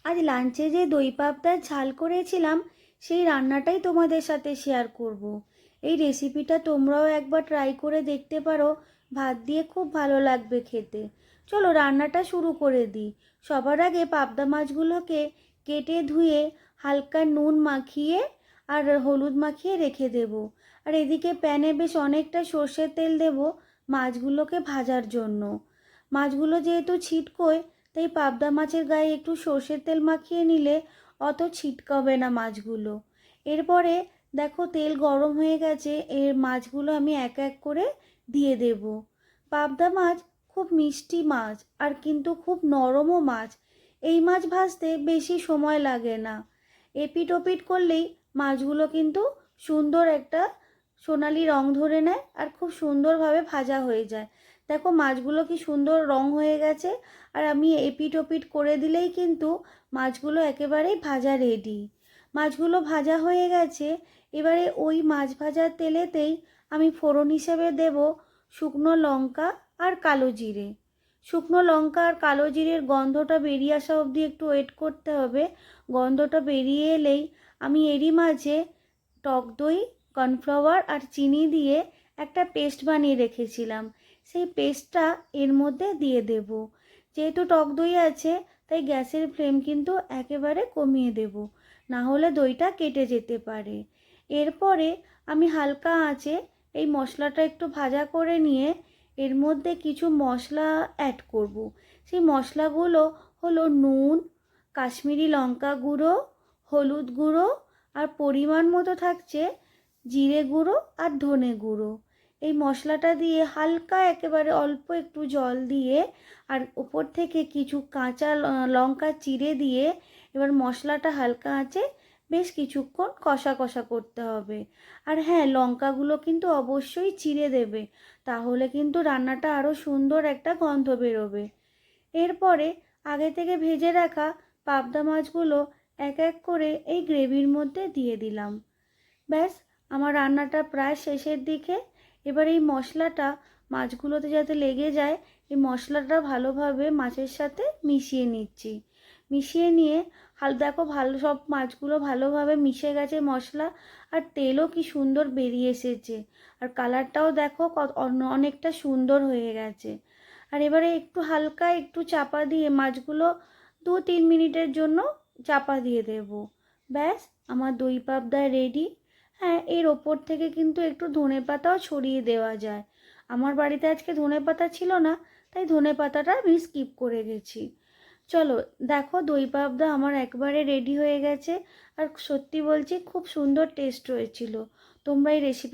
আজ লাঞ্চে যে দই পাবদার ঝাল করেছিলাম সেই রান্নাটাই তোমাদের সাথে শেয়ার করব। এই রেসিপিটা তোমরাও একবার ট্রাই করে দেখতে পারো, ভাত দিয়ে খুব ভালো লাগবে খেতে। চলো রান্নাটা শুরু করে দিই। সবার আগে পাবদা মাছগুলোকে কেটে ধুয়ে হালকা নুন মাখিয়ে আর হলুদ মাখিয়ে রেখে দেব। আর এদিকে প্যানে বেশ অনেকটা সর্ষের তেল দেব মাছগুলোকে ভাজার জন্য। মাছগুলো যেহেতু ছিটকোয়, তাই পাবদা মাছের গায়ে একটু সর্ষের তেল মাখিয়ে নিলে অত ছিটকাবে না মাছগুলো। এরপরে দেখো তেল গরম হয়ে গেছে, এর মাছগুলো আমি এক এক করে দিয়ে দেব। পাবদা মাছ খুব মিষ্টি মাছ আর কিন্তু খুব নরমও মাছ। এই মাছ ভাজতে বেশি সময় লাগে না। এপিট ওপিট করলেই মাছগুলো কিন্তু সুন্দর একটা সোনালি রং ধরে নেয় আর খুব সুন্দরভাবে ভাজা হয়ে যায়। দেখো মাছগুলো কি সুন্দর রং হয়ে গেছে, আর আমি এপিট ওপিট করে দিলেই কিন্তু মাছগুলো একেবারেই ভাজা রেডি। মাছগুলো ভাজা হয়ে গেছে, এবারে ওই মাছ ভাজার তেলেতেই আমি ফোড়ন হিসেবে দেব শুকনো লঙ্কা আর কালো জিরে। শুকনো লঙ্কা আর কালো জিরের গন্ধটা বেরিয়ে আসা অবধি একটু ওয়েট করতে হবে। গন্ধটা বেরিয়ে এলেই আমি এরই মাঝে টক দই, কর্নফ্লাওয়ার আর চিনি দিয়ে একটা পেস্ট বানিয়ে রেখেছিলাম, সেই পেস্টটা এর মধ্যে দিয়ে দেব। যেহেতু টক দই আছে তাই গ্যাসের ফ্লেম কিন্তু একেবারে কমিয়ে দেব, না হলে দইটা কেটে যেতে পারে। এরপরে আমি হালকা আঁচে এই মশলাটা একটু ভাজা করে নিয়ে এর মধ্যে কিছু মশলা অ্যাড করব। সেই মশলাগুলো হলো নুন, কাশ্মীরি লঙ্কা গুঁড়ো, হলুদ গুঁড়ো আর পরিমাণ মতো থাকছে জিরে গুঁড়ো আর ধনে গুঁড়ো। এই মশলাটা দিয়ে হালকা একেবারে অল্প একটু জল দিয়ে আর উপর থেকে কিছু কাঁচা লঙ্কা চিড়ে দিয়ে এবার মশলাটা হালকা আঁচে বেশ কিছুক্ষণ কষা কষা করতে হবে। আর হ্যাঁ, লঙ্কাগুলো কিন্তু অবশ্যই চিড়ে দেবে, তাহলে কিন্তু রান্নাটা আরও সুন্দর একটা গন্ধ বেরোবে। এরপরে আগে থেকে ভেজে রাখা পাবদা মাছগুলো এক এক করে এই গ্রেভির মধ্যে দিয়ে দিলাম। ব্যাস, আমার রান্নাটা প্রায় শেষের দিকে। এবার এই মশলাটা মাছগুলোতে যাতে লেগে যায়, এই মশলাটা ভালোভাবে মাছের সাথে মিশিয়ে নিচ্ছি। মিশিয়ে নিয়ে দেখো ভালো সব মাছগুলো ভালোভাবে মিশে গেছে মশলা, আর তেলও কি সুন্দর বেরিয়ে এসেছে, আর কালারটাও দেখো অনেকটা সুন্দর হয়ে গেছে। আর এবারে একটু হালকা একটু চাপা দিয়ে মাছগুলো 2-3 মিনিটের জন্য চাপা দিয়ে দেব। ব্যাস, আমার দই পাবদা রেডি। হ্যাঁ, এর ওপর থেকে কিন্তু একটু ধনেপাতাও ছড়িয়ে দেওয়া যায়। আমার বাড়িতে আজকে ধনেপাতা ছিল না, তাই ধনেপাতাটা আমি স্কিপ করে গেছি। চলো দেখো দই পাবদা আমার একবারে রেডি হয়ে গেছে, আর সত্যি বলছি খুব সুন্দর টেস্ট হয়েছিল। তোমরা এই রেসিপি